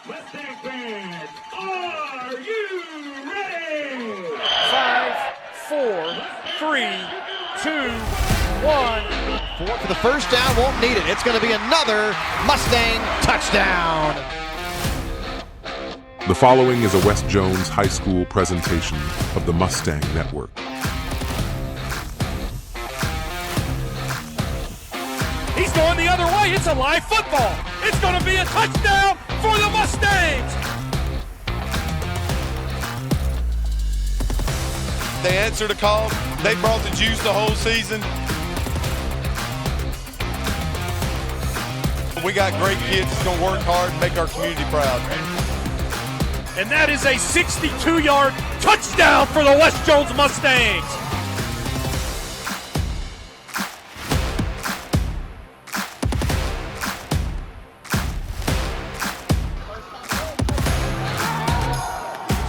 Mustang fans, are you ready? 5, 4, 3, 2, 1. 4 for the first down, won't need it. It's going to be another Mustang touchdown. The following is a West Jones High School presentation of the Mustang Network. He's going the other way. It's a live football. It's going to be a touchdown for the Mustangs. They answered the call. They brought the juice the whole season. We got great kids that's going to work hard and make our community proud. And that is a 62-yard touchdown for the West Jones Mustangs.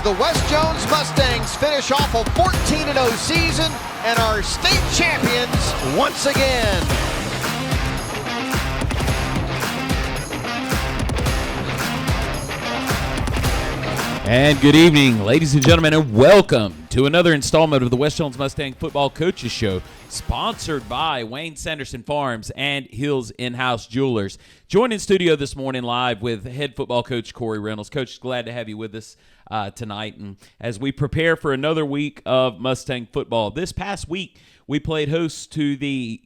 The West Jones Mustangs finish off a 14-0 season and are state champions once again. And good evening, ladies and gentlemen, and welcome to another installment of the West Jones Mustang Football Coaches Show, sponsored by Wayne Sanderson Farms and Hills In-House Jewelers. Joined in studio this morning live with head football coach Corey Reynolds. Coach, glad to have you with us tonight. And as we prepare for another week of Mustang football, this past week we played host to the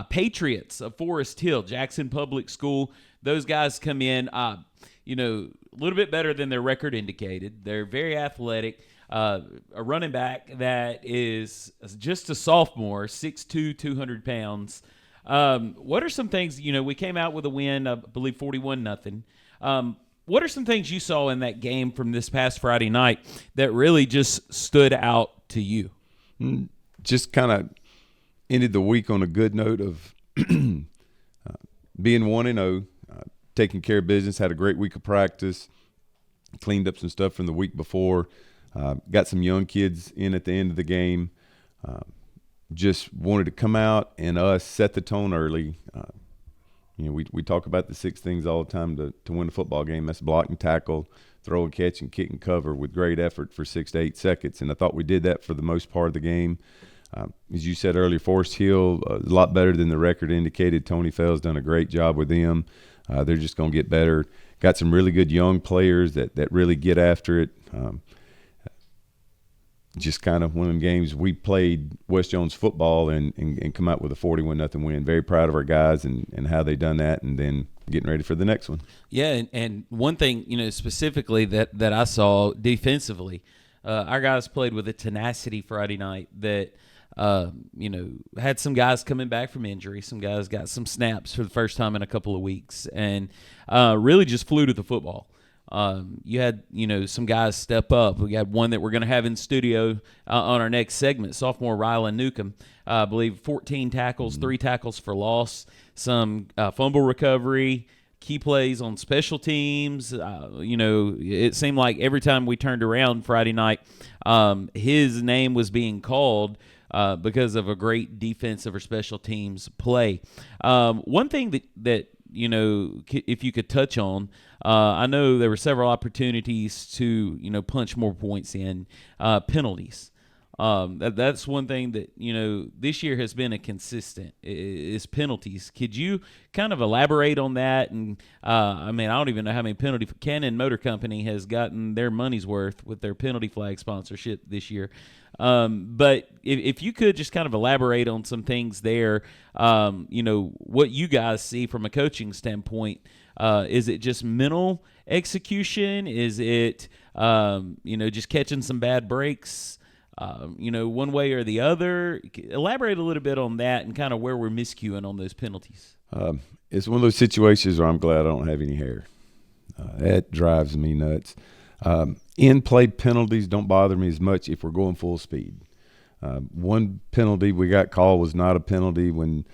Patriots of Forest Hill, Jackson Public School. Those guys come in, a little bit better than their record indicated. They're very athletic. A running back that is just a sophomore, 6'2", 200 pounds. What are some things, we came out with a win, I believe 41-0. What are some things you saw in that game from this past Friday night that really just stood out to you? Just kind of ended the week on a good note of being 1-0, taking care of business, had a great week of practice, cleaned up some stuff from the week before, got some young kids in at the end of the game. Just wanted to come out and us set the tone early. We talk about the 6 things all the time to win a football game. That's block and tackle, throw and catch, and kick and cover with great effort for 6 to 8 seconds. And I thought we did that for the most part of the game. As you said earlier, Forest Hill, a lot better than the record indicated. Tony Fell's done a great job with them. They're just going to get better. Got some really good young players that really get after it. Just kind of one of them games we played West Jones football and come out with a 41-0 win. Very proud of our guys and how they done that, and then getting ready for the next one. Yeah, and one thing, specifically that I saw defensively, our guys played with a tenacity Friday night that had some guys coming back from injury. Some guys got some snaps for the first time in a couple of weeks and really just flew to the football. You had, some guys step up. We got one that we're going to have in studio on our next segment, sophomore Rylan Newcomb. I believe 14 tackles, 3 tackles for loss, some fumble recovery, key plays on special teams. It seemed like every time we turned around Friday night, his name was being called because of a great defensive or special teams play. One thing that if you could touch on, I know there were several opportunities to, punch more points in, penalties. That's one thing that, this year has been a consistent is penalties. Could you kind of elaborate on that? And, I don't even know how many Cannon Motor Company has gotten their money's worth with their penalty flag sponsorship this year. But if you could just kind of elaborate on some things there, what you guys see from a coaching standpoint. Is it just mental execution? Is it, just catching some bad breaks, one way or the other? Elaborate a little bit on that and kind of where we're miscuing on those penalties. It's one of those situations where I'm glad I don't have any hair. That drives me nuts. In-play penalties don't bother me as much if we're going full speed. One penalty we got called was not a penalty when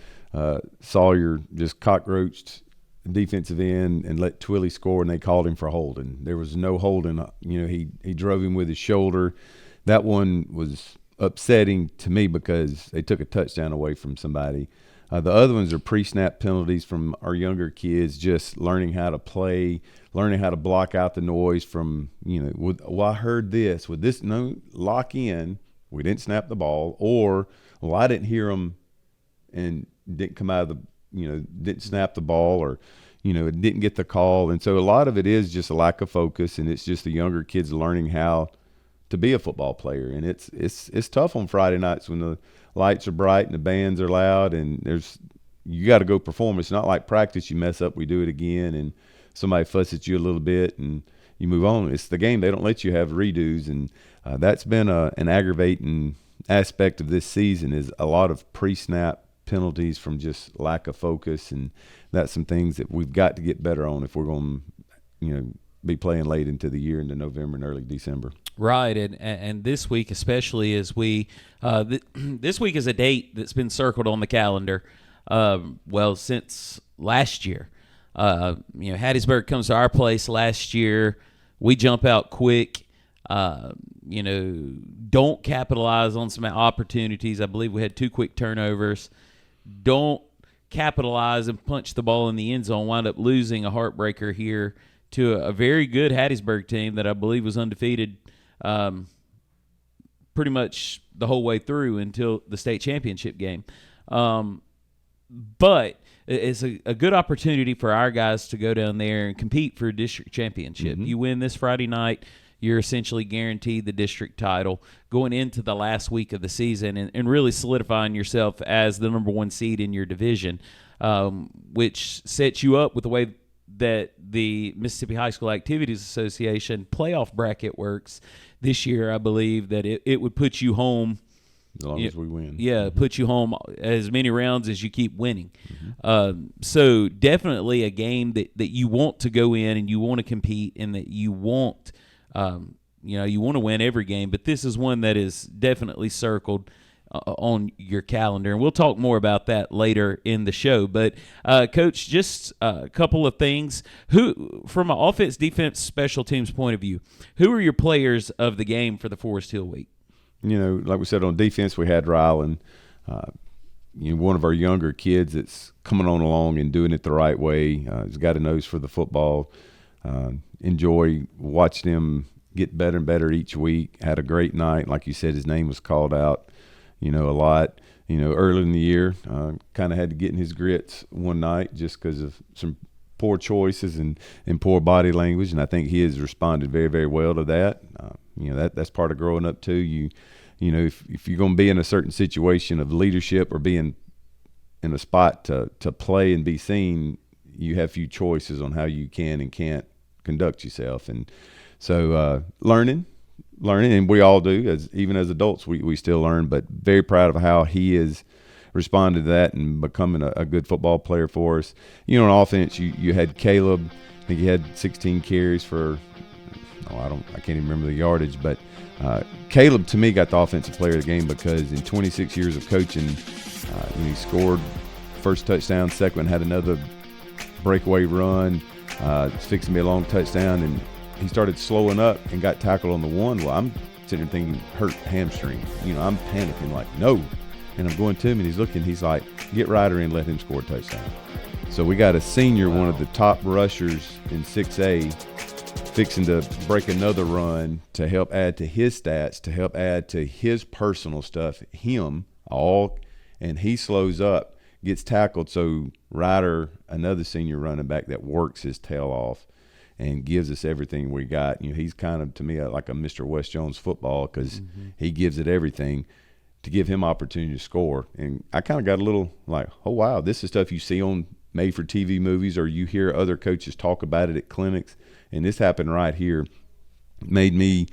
Sawyer just cockroached defensive end and let Twilly score, and they called him for holding. There was no holding. He drove him with his shoulder. That one was upsetting to me because they took a touchdown away from somebody. The other ones are pre-snap penalties from our younger kids, just learning how to play, learning how to block out the noise from, I heard this. With this, no, lock in, we didn't snap the ball, or, well, I didn't hear them and didn't come out of the, didn't snap the ball, or, it didn't get the call. And so a lot of it is just a lack of focus, and it's just the younger kids learning how to be a football player. And it's tough on Friday nights when the lights are bright and the bands are loud, and you got to go perform. It's not like practice. You mess up, we do it again, and somebody fusses at you a little bit and you move on. It's the game. They don't let you have redos, and that's been an aggravating aspect of this season, is a lot of pre-snap penalties from just lack of focus, and that's some things that we've got to get better on if we're going to be playing late into the year, into November and early December. Right, and this week especially, as we this week is a date that's been circled on the calendar, since last year. Hattiesburg comes to our place last year. We jump out quick. Don't capitalize on some opportunities. I believe we had 2 quick turnovers. Don't capitalize and punch the ball in the end zone. Wind up losing a heartbreaker here to a very good Hattiesburg team that I believe was undefeated pretty much the whole way through until the state championship game. But it's a good opportunity for our guys to go down there and compete for a district championship. Mm-hmm. You win this Friday night, you're essentially guaranteed the district title going into the last week of the season, and really solidifying yourself as the number 1 seed in your division, which sets you up with the way that the Mississippi High School Activities Association playoff bracket works this year. I believe that it would put you home as long as we win. Yeah, put you home as many rounds as you keep winning. Mm-hmm. So definitely a game that you want to go in and you want to compete, and that you want you want to win every game. But this is one that is definitely circled on your calendar, and we'll talk more about that later in the show. But Coach, just a couple of things. Who, from an offense, defense, special teams point of view, who are your players of the game for the Forest Hill week? Like we said, on defense, we had Rylan, one of our younger kids that's coming on along and doing it the right way. He's got a nose for the football. Enjoy watching him get better and better each week. Had a great night. Like you said, his name was called out, a lot. Early in the year, kind of had to get in his grits one night just because of some poor choices and poor body language, and I think he has responded very, very well to that. That's part of growing up too. If you're going to be in a certain situation of leadership or being in a spot to play and be seen, you have few choices on how you can and can't conduct yourself. And so learning, and we all do, even as adults, we still learn, but very proud of how he has responded to that and becoming a good football player for us. On offense, you had Caleb. I think he had 16 carries for I can't even remember the yardage, but Caleb, to me, got the offensive player of the game because in 26 years of coaching, he scored first touchdown, second one, had another breakaway run, fixing to be a long touchdown, and he started slowing up and got tackled on the one. Well, I'm sitting there thinking, hurt hamstring. I'm panicking like, no. And I'm going to him, and he's looking. He's like, get Ryder in, let him score a touchdown. So we got a senior, one of the top rushers in 6A, fixing to break another run to help add to his stats, to help add to his personal stuff, and he slows up, gets tackled. So Ryder, another senior running back that works his tail off and gives us everything we got. He's kind of, to me, like a Mr. West Jones football because he gives it everything to give him opportunity to score. And I kind of got a little like, oh, wow, this is stuff you see on made-for-TV movies, or you hear other coaches talk about it at clinics. And this happened right here. Made me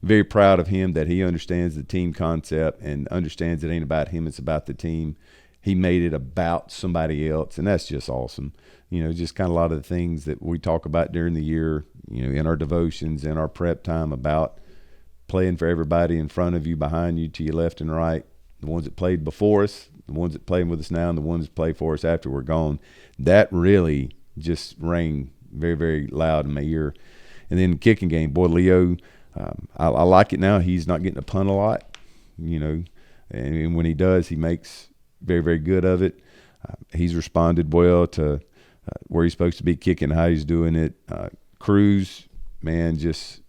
very proud of him that he understands the team concept and understands it ain't about him, it's about the team. He made it about somebody else, and that's just awesome. Just kind of a lot of the things that we talk about during the year, in our devotions, in our prep time, about playing for everybody in front of you, behind you, to your left and right, the ones that played before us, the ones that playing with us now, and the ones that play for us after we're gone. That really just rang very, very loud in my ear. And then the kicking game, boy, Leo, I like it now. He's not getting a punt a lot, and when he does, he makes very, very good of it. He's responded well to where he's supposed to be kicking, how he's doing it. Cruz, man, just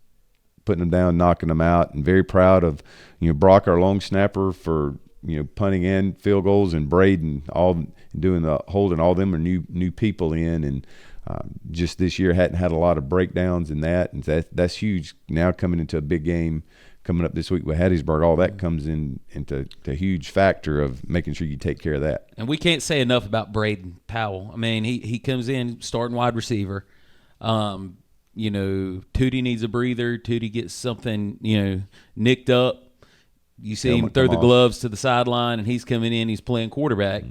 putting them down, knocking them out, and very proud of, Brock, our long snapper, for, punting and field goals, and Braden all doing the holding. All them are new people in, and just this year hadn't had a lot of breakdowns in that, and that's huge. Now coming into a big game coming up this week with Hattiesburg, all that comes into a huge factor of making sure you take care of that. And we can't say enough about Braden Powell. I mean, he comes in starting wide receiver. Tootie needs a breather. Tootie gets something, nicked up. You see him throw the gloves to the sideline, and he's coming in. He's playing quarterback.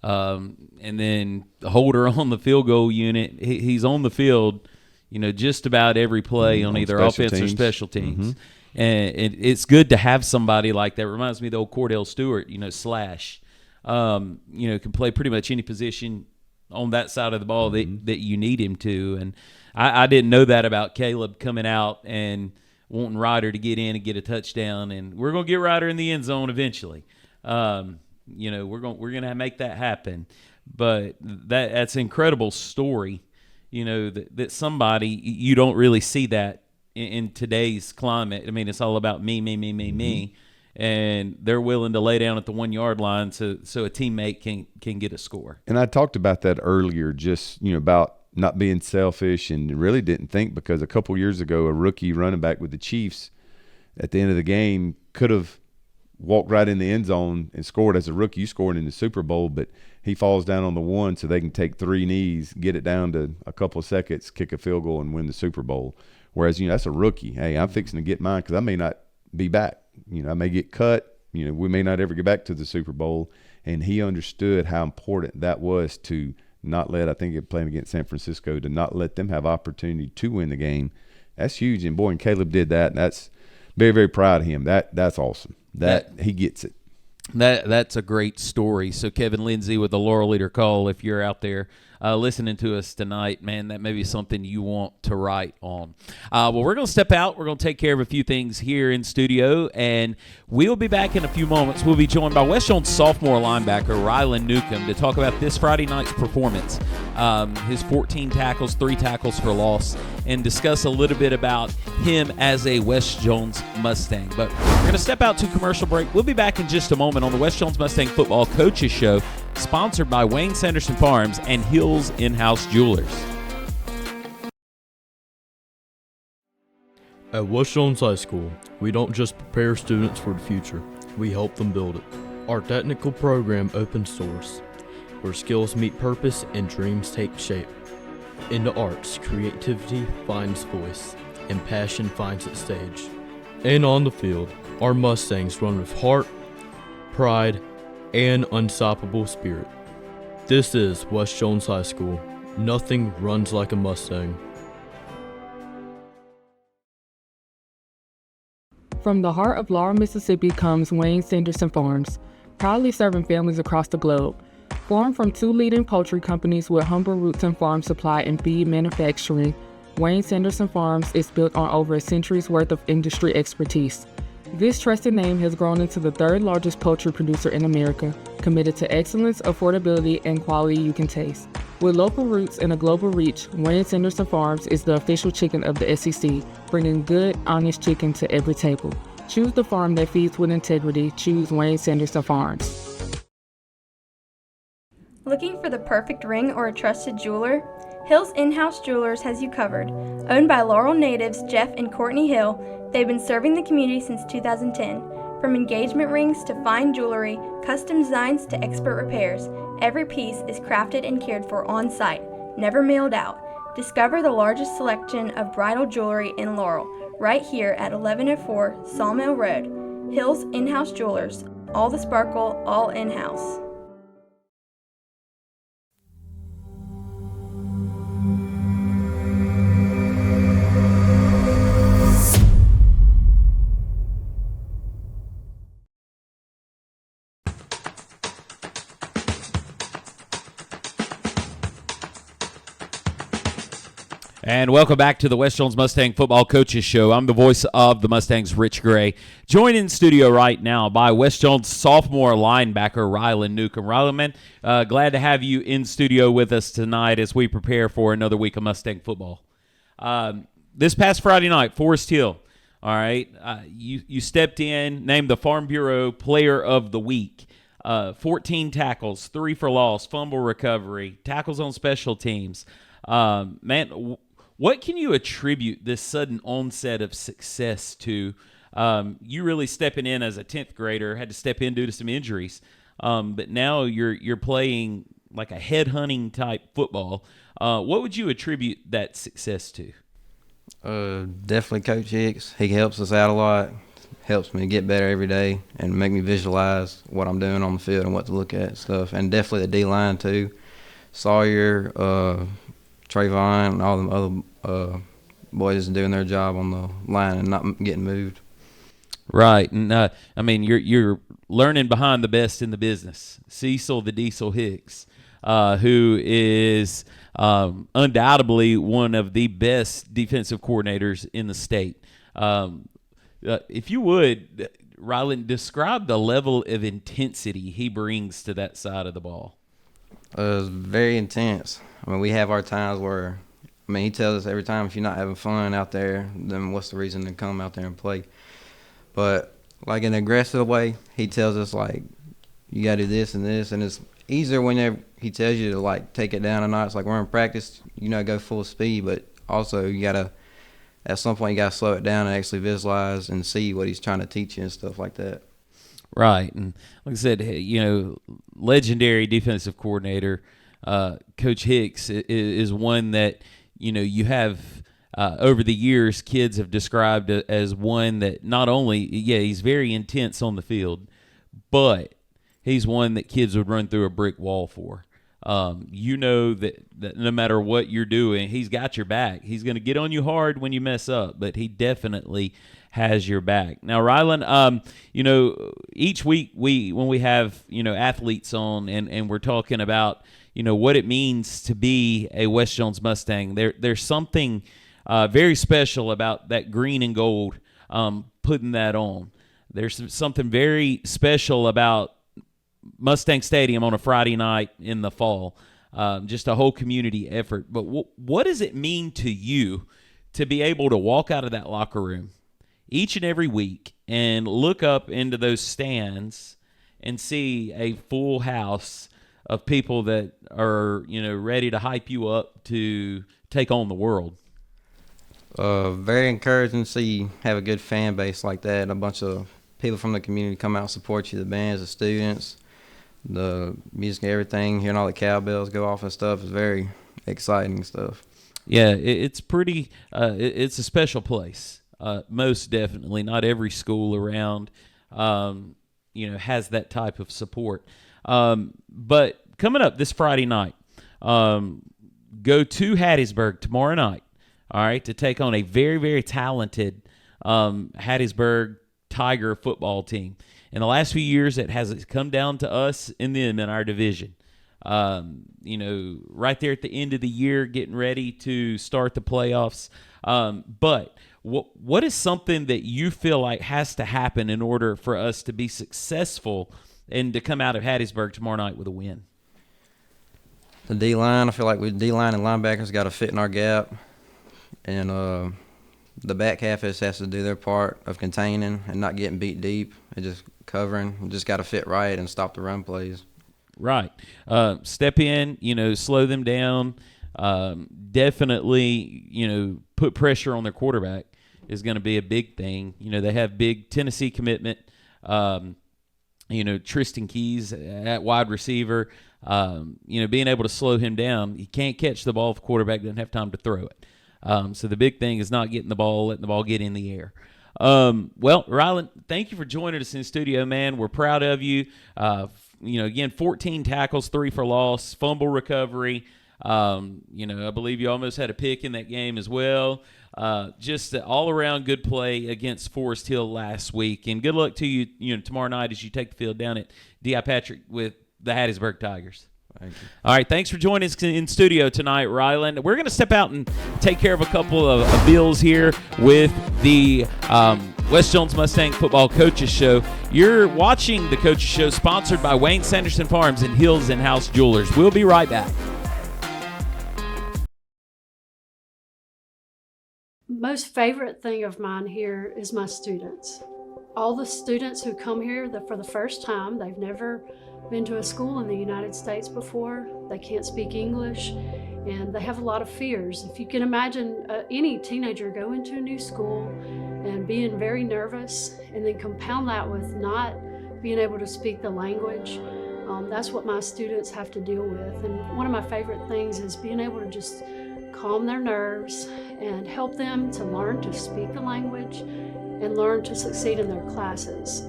And then the holder on the field goal unit, he's on the field, just about every play on either offense or special teams. And it's good to have somebody like that. Reminds me of the old Cordell Stewart, Slash. Can play pretty much any position on that side of the ball that you need him to. And I didn't know that about Caleb coming out and wanting Ryder to get in and get a touchdown. And we're going to get Ryder in the end zone eventually. We're going to make that happen. But that's an incredible story, that somebody, you don't really see that in today's climate. I mean, it's all about me. And they're willing to lay down at the 1 yard line so a teammate can get a score. And I talked about that earlier, just, about not being selfish, and really didn't think, because a couple years ago, a rookie running back with the Chiefs at the end of the game could have walked right in the end zone and scored as a rookie. You scored in the Super Bowl, but he falls down on the one so they can take 3 knees, get it down to a couple of seconds, kick a field goal, and win the Super Bowl. Whereas, that's a rookie. Hey, I'm fixing to get mine because I may not be back. I may get cut. We may not ever get back to the Super Bowl. And he understood how important that was to not let, I think, playing against San Francisco, to not let them have opportunity to win the game. That's huge. And, boy, and Caleb did that. And that's very, very proud of him. That's awesome. That he gets it. That's a great story. So Kevin Lindsay with the Laurel Leader Call, if you're out there listening to us tonight, man, that may be something you want to write on. Well, we're going to step out. We're going to take care of a few things here in studio, and we'll be back in a few moments. We'll be joined by West Jones sophomore linebacker Rylan Newcomb to talk about this Friday night's performance, his 14 tackles, 3 tackles for loss, and discuss a little bit about him as a West Jones Mustang. But we're going to step out to commercial break. We'll be back in just a moment on the West Jones Mustang Football Coaches Show, sponsored by Wayne Sanderson Farms and Hills In-House Jewelers. At West Jones High School, we don't just prepare students for the future, we help them build it. Our technical program opens doors, where skills meet purpose and dreams take shape. In the arts, creativity finds voice, and passion finds its stage. And on the field, our Mustangs run with heart, pride, and unstoppable spirit. This is West Jones High School. Nothing runs like a Mustang. From the heart of Laurel, Mississippi comes Wayne Sanderson Farms, proudly serving families across the globe. Formed from 2 leading poultry companies with humble roots in farm supply and feed manufacturing, Wayne Sanderson Farms is built on over a century's worth of industry expertise. This trusted name has grown into the 3rd largest poultry producer in America, committed to excellence, affordability, and quality you can taste. With local roots and a global reach, Wayne Sanderson Farms is the official chicken of the SEC, bringing good, honest chicken to every table. Choose the farm that feeds with integrity. Choose Wayne Sanderson Farms. Looking for the perfect ring or a trusted jeweler? Hill's In-House Jewelers has you covered. Owned by Laurel natives Jeff and Courtney Hill, they've been serving the community since 2010. From engagement rings to fine jewelry, custom designs to expert repairs, every piece is crafted and cared for on-site, never mailed out. Discover the largest selection of bridal jewelry in Laurel, right here at 1104 Sawmill Road. Hill's In-House Jewelers, all the sparkle, all in-house. And welcome back to the West Jones Mustang Football Coaches Show. I'm the voice of the Mustangs, Rich Gray. Joined in studio right now by West Jones sophomore linebacker Rylan Newcomb. Rylan, man, glad to have you in studio with us tonight as we prepare for another week of Mustang football. This past Friday night, Forest Hill, all right, you stepped in, named the Farm Bureau Player of the Week. 14 tackles, 3 for loss, fumble recovery, tackles on special teams. Man, what can you attribute this sudden onset of success to? You really stepping in as a 10th grader, had to step in due to some injuries, but now you're playing like a head-hunting type football. What would you attribute that success to? Definitely Coach Hicks. He helps us out a lot, helps me get better every day and make me visualize what I'm doing on the field and what to look at and stuff. And definitely the D-line too. Sawyer, Trayvon, and all them other boys doing their job on the line and not getting moved. Right, and I mean you're learning behind the best in the business. Cecil the Diesel Hicks, who is undoubtedly one of the best defensive coordinators in the state. If you would, Rylan, describe the level of intensity he brings to that side of the ball. It's very intense. I mean, we have our times where, I mean, he tells us every time if you're not having fun out there, then what's the reason to come out there and play? But, like, in an aggressive way, he tells us, like, you got to do this and this. And it's easier whenever he tells you to, like, take it down a notch. Like, we're in practice, you know, go full speed. But also you got to, at some point, you got to slow it down and actually visualize and see what he's trying to teach you and stuff like that. Right. And like I said, you know, legendary defensive coordinator, Coach Hicks is one that, you know, you have over the years, kids have described as one that not only, he's very intense on the field, but he's one that kids would run through a brick wall for. You know that no matter what you're doing, he's got your back. He's going to get on you hard when you mess up, but he definitely has your back. Now, Rylan, you know, each week when we have, you know, athletes on and we're talking about, you know, what it means to be a West Jones Mustang, there's something very special about that green and gold, putting that on. There's something very special about Mustang Stadium on a Friday night in the fall, just a whole community effort. But what does it mean to you to be able to walk out of that locker room each and every week and look up into those stands and see a full house of people that are, you know, ready to hype you up to take on the world? Very encouraging to see have a good fan base like that and a bunch of people from the community come out and support you, the bands, the students, the music, everything, hearing all the cowbells go off and stuff is very exciting stuff. Yeah, it's pretty, it's a special place. Most definitely. Not every school around, you know, has that type of support. But coming up this Friday night, go to Hattiesburg tomorrow night, all right, to take on a very, very talented Hattiesburg Tiger football team. In the last few years, it has come down to us and them in our division. You know, right there at the end of the year, getting ready to start the playoffs. But what is something that you feel like has to happen in order for us to be successful and to come out of Hattiesburg tomorrow night with a win? The D-line, I feel like with D-line and linebackers got to fit in our gap. And the back half has to do their part of containing and not getting beat deep and just covering. We just got to fit right and stop the run plays. Right. Step in, you know, slow them down. Definitely, you know, put pressure on their quarterback is going to be a big thing. You know, they have big Tennessee commitment. You know, Tristan Keys at wide receiver. You know, being able to slow him down. He can't catch the ball if the quarterback doesn't have time to throw it. So the big thing is not getting the ball, letting the ball get in the air. Well, Rylan, thank you for joining us in the studio, man. We're proud of you. You know, again, 14 tackles, 3 for loss, fumble recovery. You know, I believe you almost had a pick in that game as well. Just an all-around good play against Forest Hill last week. And good luck to you, you know, tomorrow night as you take the field down at D.I. Patrick with the Hattiesburg Tigers. Thank you. All right, thanks for joining us in studio tonight, Rylan. We're going to step out and take care of a couple of bills here with the West Jones Mustang Football Coaches Show. You're watching the Coaches Show, sponsored by Wayne Sanderson Farms and Hills In-House Jewelers. We'll be right back. Most favorite thing of mine here is my students. All the students who come here for the first time, they've never been to a school in the United States before, they can't speak English, and they have a lot of fears. If you can imagine any teenager going to a new school and being very nervous, and then compound that with not being able to speak the language, that's what my students have to deal with. And one of my favorite things is being able to just calm their nerves and help them to learn to speak the language and learn to succeed in their classes.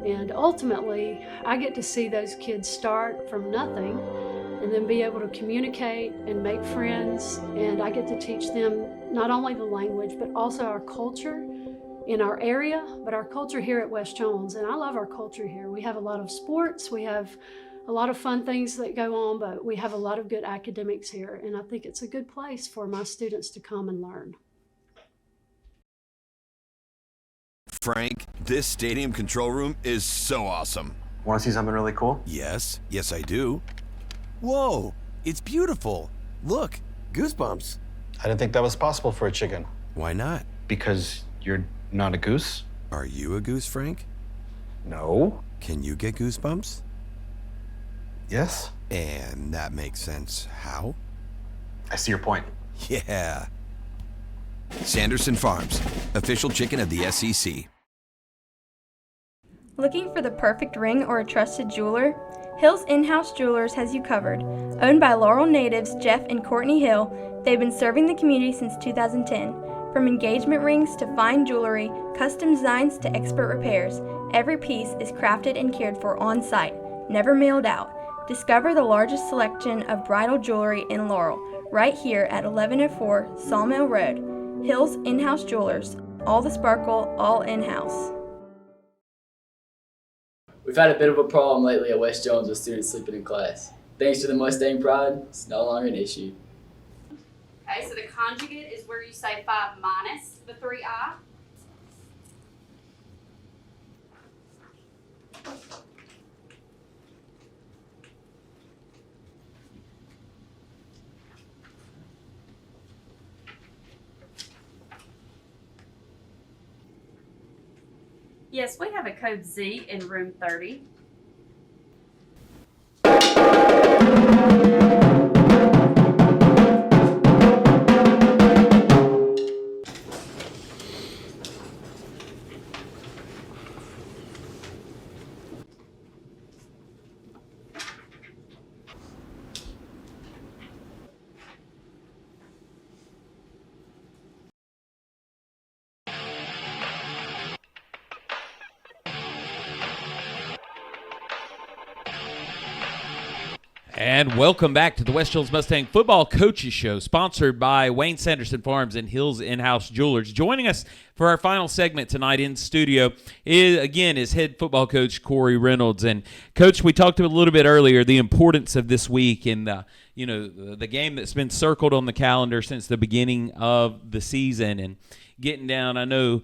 And ultimately, I get to see those kids start from nothing and then be able to communicate and make friends. And I get to teach them not only the language, but also our culture in our area, but our culture here at West Jones. And I love our culture here. We have a lot of sports, we have a lot of fun things that go on, but we have a lot of good academics here. And I think it's a good place for my students to come and learn. Frank, this stadium control room is so awesome. Want to see something really cool? Yes, I do. Whoa, it's beautiful. Look, goosebumps. I didn't think that was possible for a chicken. Why not? Because you're not a goose? Are you a goose, Frank? No. Can you get goosebumps? Yes. And that makes sense. How? I see your point. Yeah. Sanderson Farms, official chicken of the SEC. Looking for the perfect ring or a trusted jeweler? Hill's In-House Jewelers has you covered. Owned by Laurel natives Jeff and Courtney Hill, they've been serving the community since 2010. From engagement rings to fine jewelry, custom designs to expert repairs, every piece is crafted and cared for on site, never mailed out. Discover the largest selection of bridal jewelry in Laurel, right here at 1104 Sawmill Road. Hill's In-House Jewelers, all the sparkle, all in-house. We've had a bit of a problem lately at West Jones with students sleeping in class. Thanks to the Mustang Pride, it's no longer an issue. Okay, so the conjugate is where you say 5 minus the 3i. Yes, we have a code Z in room 30. And welcome back to the West Jones Mustang Football Coaches Show, sponsored by Wayne Sanderson Farms and Hills In-House Jewelers. Joining us for our final segment tonight in studio is head football coach Corey Reynolds. And Coach, we talked a little bit earlier the importance of this week and the game that's been circled on the calendar since the beginning of the season and getting down. I know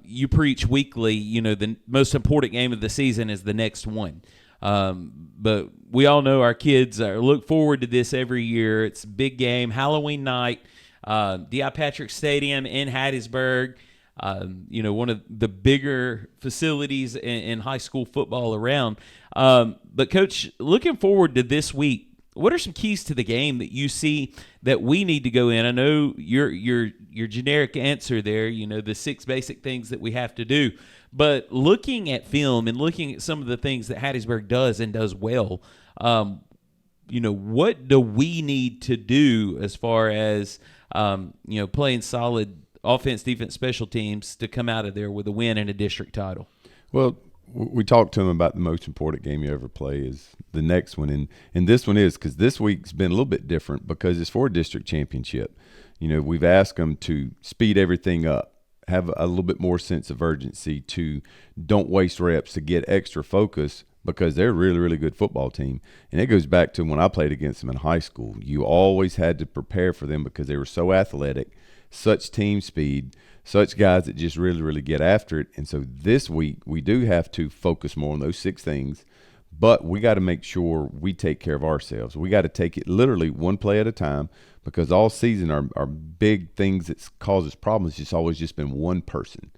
you preach weekly. The most important game of the season is the next one. But we all know our kids look forward to this every year. It's a big game, Halloween night, D.I. Patrick Stadium in Hattiesburg. One of the bigger facilities in high school football around. But Coach, looking forward to this week, what are some keys to the game that you see that we need to go in? I know your generic answer there, the 6 basic things that we have to do. But looking at film and looking at some of the things that Hattiesburg does and does well, what do we need to do as far as, playing solid offense, defense, special teams to come out of there with a win and a district title? Well, we talked to him about the most important game you ever play is the next one. And this one is because this week's been a little bit different because it's for a district championship. We've asked them to speed everything up, have a little bit more sense of urgency, to don't waste reps, to get extra focus because they're a really, really good football team. And it goes back to when I played against them in high school. You always had to prepare for them because they were so athletic, such team speed, such guys that just really, really get after it. And so this week we do have to focus more on those 6 things, but we got to make sure we take care of ourselves. We got to take it literally one play at a time, because all season our big things that causes problems just always just been one person.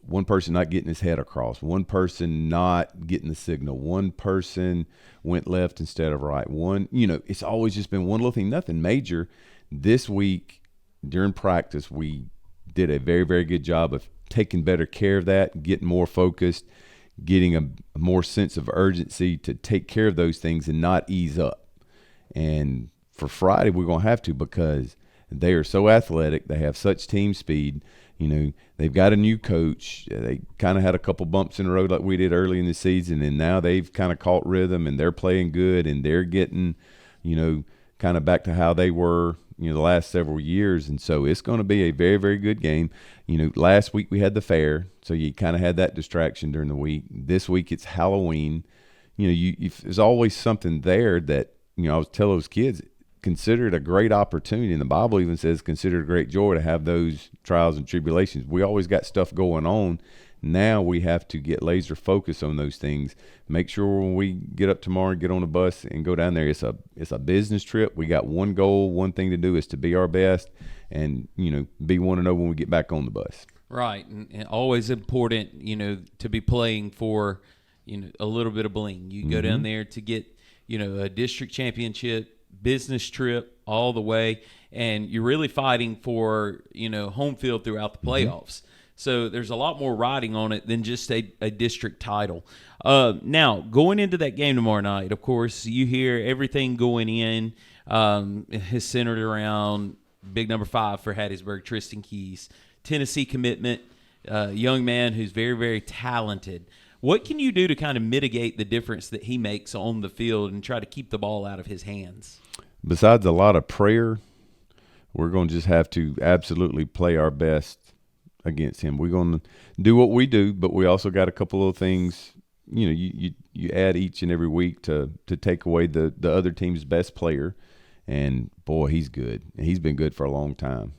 One person not getting his head across, one person not getting the signal, one person went left instead of right. It's always just been one little thing, nothing major. This week during practice, we did a very, very good job of taking better care of that, getting more focused, getting a more sense of urgency to take care of those things and not ease up. And for Friday, we're going to have to, because they are so athletic. They have such team speed. They've got a new coach. They kind of had a couple bumps in the road like we did early in the season, and now they've kind of caught rhythm, and they're playing good, and they're getting, kind of back to how they were, the last several years. And so it's going to be a very, very good game. Last week we had the fair, so you kind of had that distraction during the week. This week it's Halloween. There's always something there that, I always tell those kids, consider it a great opportunity. And the Bible even says, consider it a great joy to have those trials and tribulations. We always got stuff going on. Now we have to get laser focused on those things. Make sure when we get up tomorrow and get on the bus and go down there, it's a business trip. We got one goal, one thing to do is to be our best and, be 1-0 when we get back on the bus. Right. And always important, to be playing for, a little bit of bling. You go down there to get, a district championship, business trip all the way, and you're really fighting for, home field throughout the playoffs. So there's a lot more riding on it than just a district title. Now, going into that game tomorrow night, of course, you hear everything going in is centered around big number 5 for Hattiesburg, Tristan Keys. Tennessee commitment, young man who's very, very talented. What can you do to kind of mitigate the difference that he makes on the field and try to keep the ball out of his hands? Besides a lot of prayer, we're going to just have to absolutely play our best against him. We're going to do what we do, but we also got a couple of things, you add each and every week to take away the other team's best player. And boy, he's good. He's been good for a long time.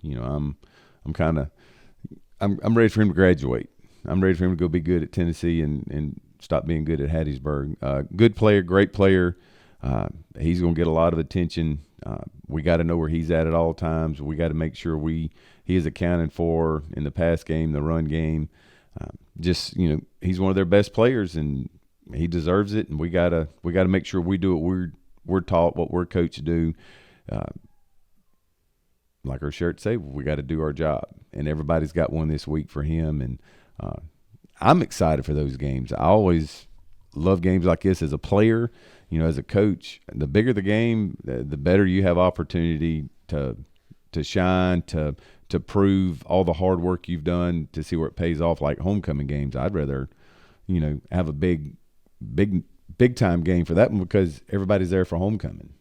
I'm ready for him to graduate. I'm ready for him to go be good at Tennessee and stop being good at Hattiesburg. Good player, great player. He's going to get a lot of attention. We got to know where he's at all times. We got to make sure he is accounted for in the pass game, the run game. He's one of their best players, and he deserves it. And we gotta make sure we do what we're taught, what we're coached to do. Like our shirts say, we got to do our job. And everybody's got one this week for him. And I'm excited for those games. I always love games like this as a player. As a coach, the bigger the game, the better you have opportunity to shine, to prove all the hard work you've done, to see where it pays off. Like homecoming games, I'd rather, have a big time game for that one because everybody's there for homecoming.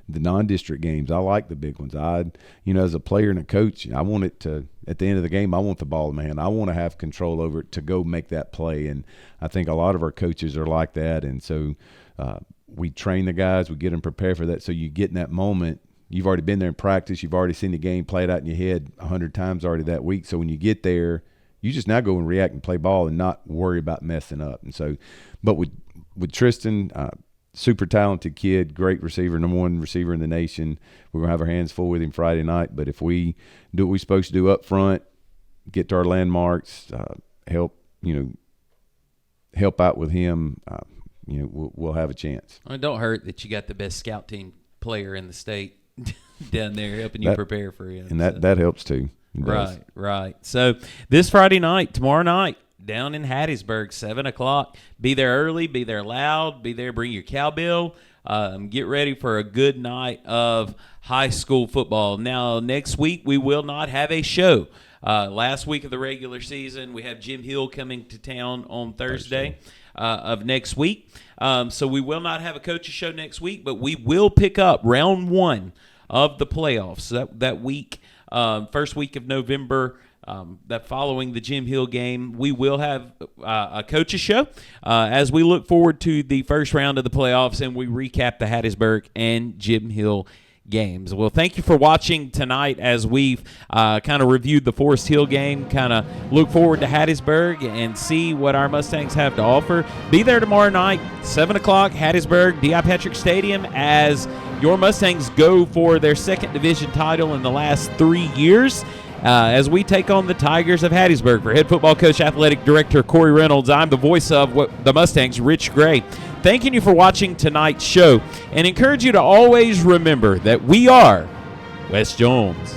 The non-district games, I like the big ones. As a player and a coach, I want it to, at the end of the game, I want the ball in my hand. I want to have control over it to go make that play. And I think a lot of our coaches are like that. And so we train the guys, we get them prepared for that. So you get in that moment, you've already been there in practice, you've already seen the game played out in your head 100 times already that week. So when you get there, you just now go and react and play ball and not worry about messing up. And so, but with Tristan, super talented kid, great receiver, number 1 receiver in the nation. We're going to have our hands full with him Friday night. But if we do what we're supposed to do up front, get to our landmarks, help out with him, we'll have a chance. Well, it don't hurt that you got the best scout team player in the state down there helping you prepare for him. And that helps too. Right. So this Friday night, tomorrow night, down in Hattiesburg, 7 o'clock. Be there early, be there loud, be there, bring your cowbell. Get ready for a good night of high school football. Now, next week, we will not have a show. Last week of the regular season, we have Jim Hill coming to town on Thursday of next week. So we will not have a coach's show next week, but we will pick up round 1 of the playoffs that week first week of November. That following the Jim Hill game, we will have a coaches show as we look forward to the first round of the playoffs and we recap the Hattiesburg and Jim Hill games. Well, thank you for watching tonight as we've kind of reviewed the Forest Hill game, kind of look forward to Hattiesburg and see what our Mustangs have to offer. Be there tomorrow night, 7 o'clock, Hattiesburg, D.I. Patrick Stadium, as your Mustangs go for their second division title in the last 3 years. As we take on the Tigers of Hattiesburg. For head football coach, athletic director Corey Reynolds, I'm the voice of the Mustangs, Rich Gray. Thanking you for watching tonight's show and encourage you to always remember that we are West Jones.